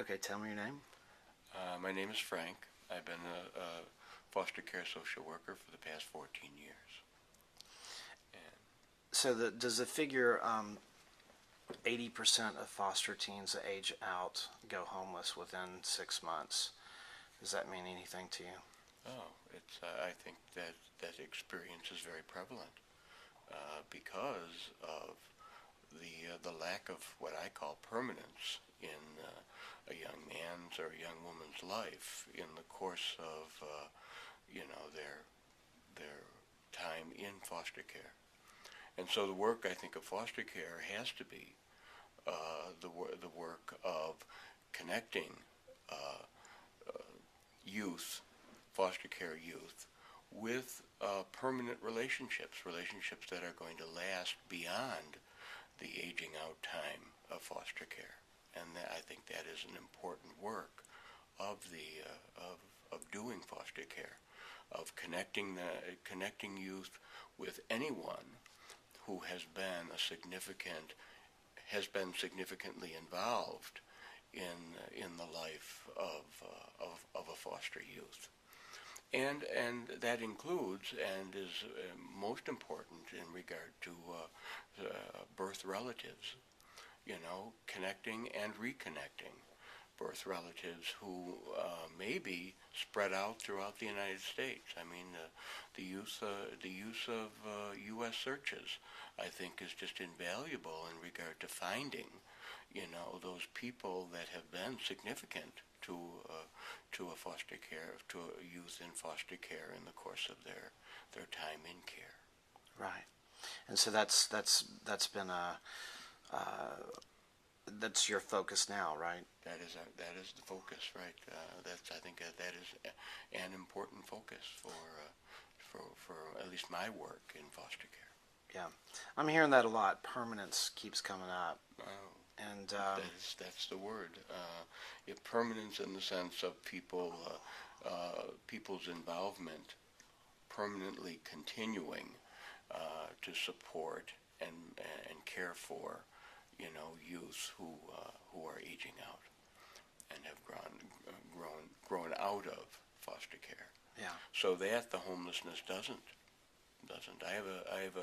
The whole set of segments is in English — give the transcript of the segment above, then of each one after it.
Okay, tell me your name. My name is Frank. I've been a foster care social worker for the past 14 years. And Does the figure 80% of foster teens that age out go homeless within 6 months? Does that mean anything to you? I think that experience is very prevalent because of the lack of what I call permanence in a young man's or a young woman's life in the course of their time in foster care. And so the work, I think, of foster care has to be the work of connecting uh, youth, foster care youth, with permanent relationships that are going to last beyond the aging out time of foster care. And I think that is an important work of doing foster care, of connecting youth with anyone who has been significantly involved in the life of a foster youth. And that includes and is most important in regard to birth relatives, connecting and reconnecting birth relatives who may be spread out throughout the United States. I mean, the use of U.S. searches, I think, is just invaluable in regard to finding, those people that have been significant to a foster care, to a youth in foster care in the course of their time in care. Right. And so that's been a that's your focus now, right? That is the focus, right? That's I think that is an important focus for at least my work in foster care. Yeah, I'm hearing that a lot. Permanence keeps coming up, and That's the word. Permanence in the sense of people's involvement permanently continuing to support and care for, youth who are aging out and have grown out of foster care. yeah, So that the homelessness doesn't. I have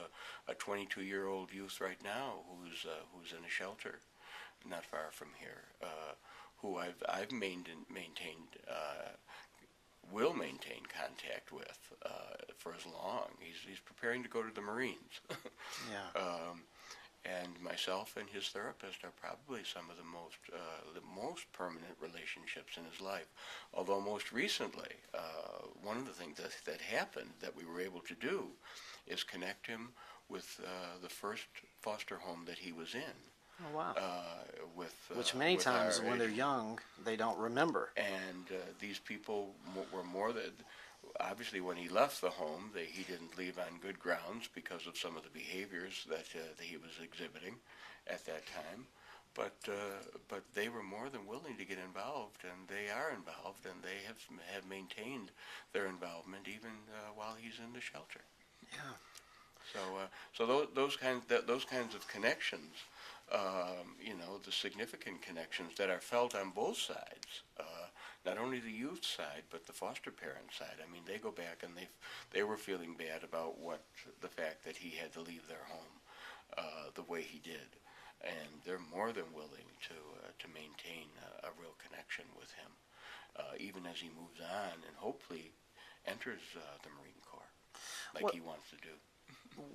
a 22-year-old youth right now who's in a shelter not far from here, who I've maintained will maintain contact with for as long. He's preparing to go to the Marines. yeah. And myself and his therapist are probably some of the most permanent relationships in his life. Although most recently, one of the things that happened that we were able to do is connect him with the first foster home that he was in. Oh wow. Which many With our times when they're young, they don't remember. and these people were more than obviously when he left the home, he didn't leave on good grounds because of some of the behaviors that he was exhibiting at that time. But they were more than willing to get involved, and they are involved, and they have maintained their involvement even while he's in the shelter. Yeah. So those kinds of connections, the significant connections that are felt on both sides, not only the youth side but the foster parent side. I mean, they go back and they were feeling bad about the fact that he had to leave their home the way he did, and they're more than willing to maintain a real connection with him, even as he moves on and hopefully enters the Marine Corps like What he wants to do.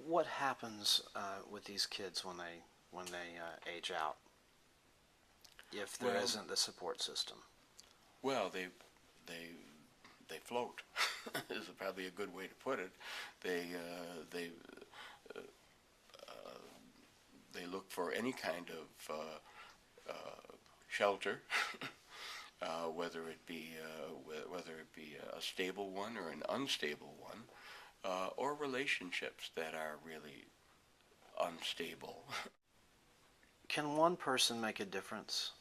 what happens with these kids when they age out if there Well, isn't the support system? well, they they float is probably a good way to put it. They they look for any kind of shelter, whether it be a stable one or an unstable one, or relationships that are really unstable. Can one person make a difference?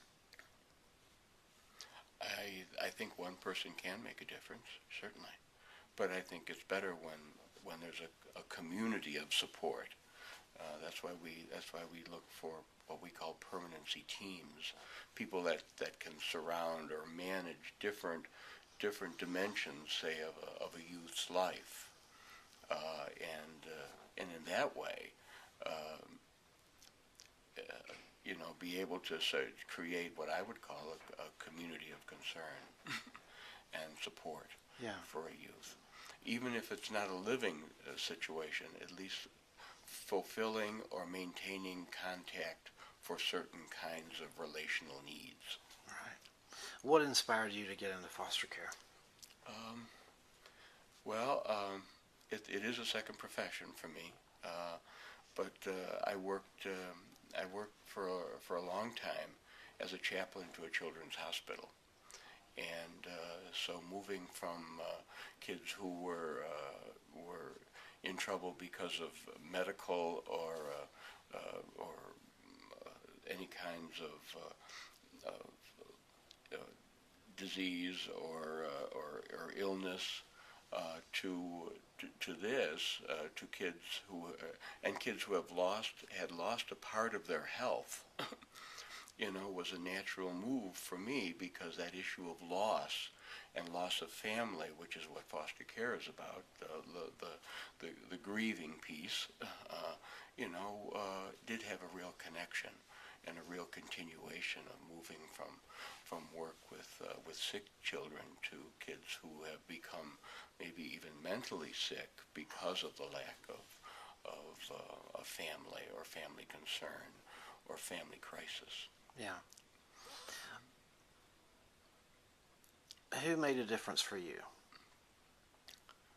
I think one person can make a difference, certainly, but I think it's better when there's a community of support That's why we look for what we call permanency teams, people that can surround or manage different dimensions, say, of a youth's life, and in that way, um, be able to create what I would call a community of concern and support Yeah. for a youth, even if it's not a living situation, at least fulfilling or maintaining contact for certain kinds of relational needs. Right. What inspired you to get into foster care? Um, well, it is a second profession for me, but I worked for a long time as a chaplain to a children's hospital, and so moving from kids who were in trouble because of medical or any kinds of disease or illness to this to kids who had lost a part of their health, was a natural move for me, because that issue of loss and loss of family, which is what foster care is about, the grieving piece, did have a real connection and a real continuation of moving from work with sick children to kids who have become maybe even mentally sick because of the lack of a family or family concern or family crisis. Yeah. Who made a difference for you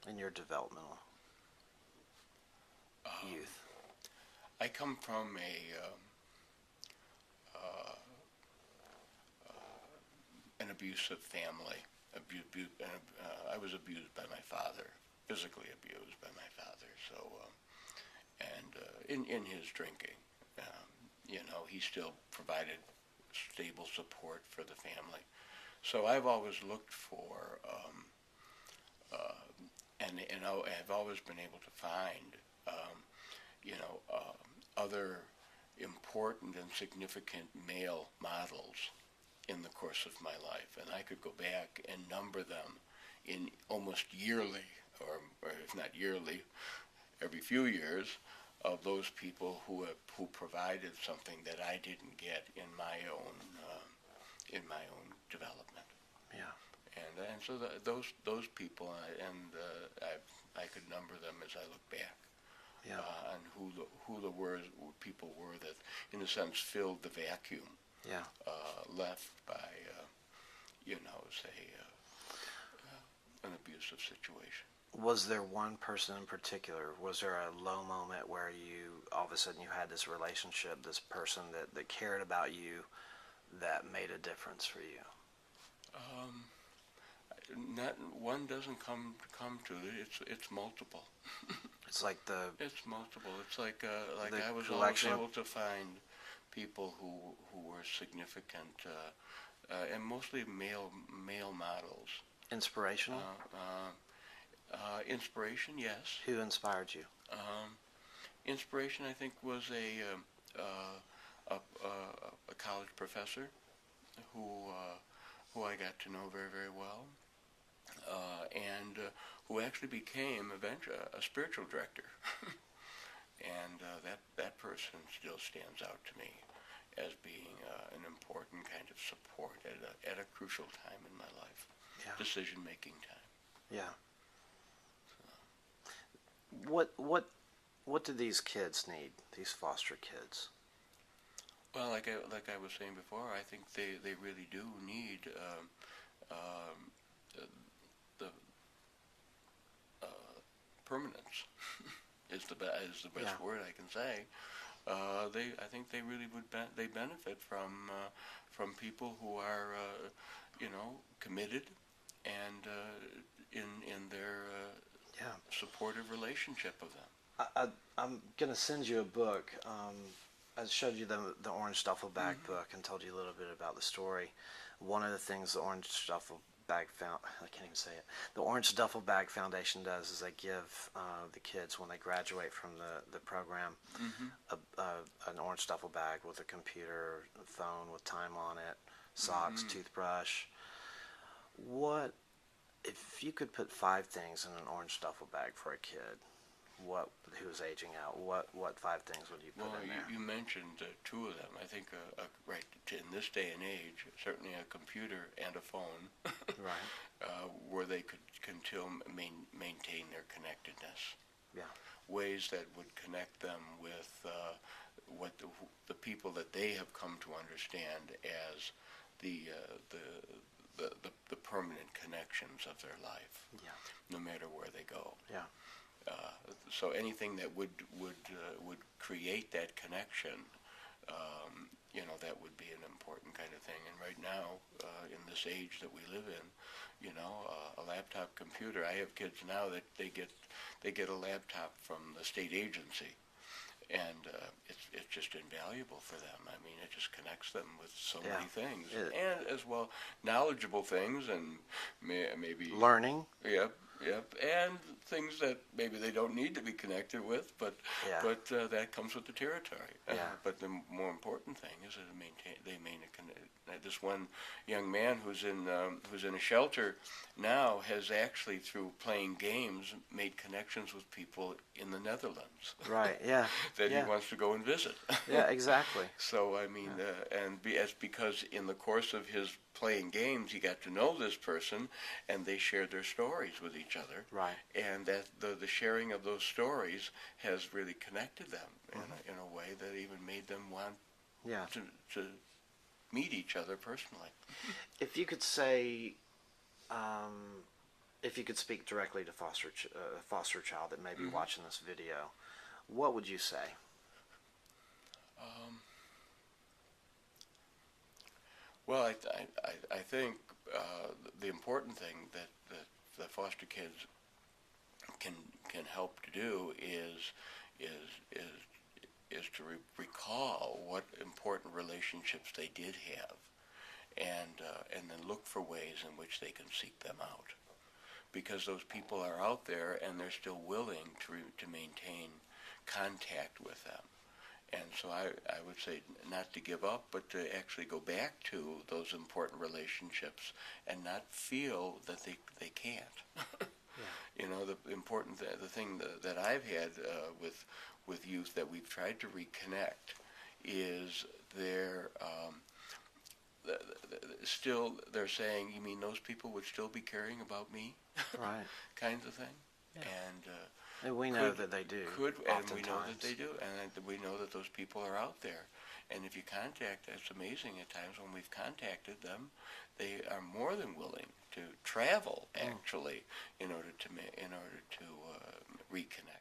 in your developmental youth? I come from an abusive family. I was abused by my father, physically abused by my father. So, in his drinking, he still provided stable support for the family. So I've always looked for, and I've always been able to find, other important and significant male models in the course of my life, and I could go back and number them in almost yearly, or if not yearly, every few years, of those people who provided something that I didn't get in my own development. Yeah. And so those people, I could number them as I look back. Yeah. And who the people were that, in a sense, filled the vacuum. Yeah. Left by, say, an abusive situation. Was there one person in particular? Was there a low moment where all of a sudden you had this relationship, this person that cared about you, that made a difference for you? Not one doesn't come to it. It's multiple. It's like It's multiple. It's like I was always collection able to find people who were significant, and mostly male models. inspirational. Inspiration, yes. Who inspired you? Inspiration, I think, was a college professor who I got to know very, very well, and who actually became eventually a spiritual director. And that person still stands out to me as being an important kind of support at a crucial time in my life, Yeah. decision-making time. Yeah. What do these kids need? These foster kids? Well, like I was saying before, I think they really do need the permanence is the best Yeah. word I can say. I think they really they benefit from people who are committed and in their Yeah. supportive relationship of them. I'm gonna send you a book. I showed you the Orange Duffel bag book and told you a little bit about the story. One of the things the Orange Duffel I can't even say it. The Orange Duffel Bag Foundation does is they give the kids when they graduate from the program an orange duffel bag with a computer, a phone with time on it, socks, toothbrush. What if you could put 5 things in an orange duffel bag for a kid? Who's aging out? What 5 things would you put in there? You mentioned 2 of them. I think right in this day and age, certainly a computer and a phone, Right. where they could still maintain their connectedness. Yeah. Ways that would connect them with what the people that they have come to understand as the permanent connections of their life, Yeah. no matter where they go. Yeah. So anything that would create that connection, that would be an important kind of thing. And right now, in this age that we live in, a laptop computer. I have kids now that they get a laptop from the state agency, and it's just invaluable for them. I mean, it just connects them with so many things, and as well knowledgeable things, and maybe learning. Yep. And things that maybe they don't need to be connected with, but that comes with the territory. But the more important thing is that they maintain this one young man who's in a shelter now has actually, through playing games, made connections with people in the Netherlands. Right. Yeah. That he wants to go and visit. Yeah. Exactly. So I mean, because in the course of his playing games, he got to know this person, and they shared their stories with each other. Right. And that the sharing of those stories has really connected them in a way that even made them want to meet each other personally. If you could say, if you could speak directly to foster child that may be watching this video, what would you say? Well, I think the important thing that the foster kids can help to do is to recall what important relationships they did have, and then look for ways in which they can seek them out, because those people are out there and they're still willing to maintain contact with them. And so I would say not to give up, but to actually go back to those important relationships and not feel that they can't. The thing that I've had with youth that we've tried to reconnect is they're saying, you mean those people would still be caring about me? Right. Kinds of thing. Yeah. And we know that they do. And we know that they do, and we know that those people are out there. And if you contact, it's amazing at times when we've contacted them, they are more than willing to travel actually in order to reconnect.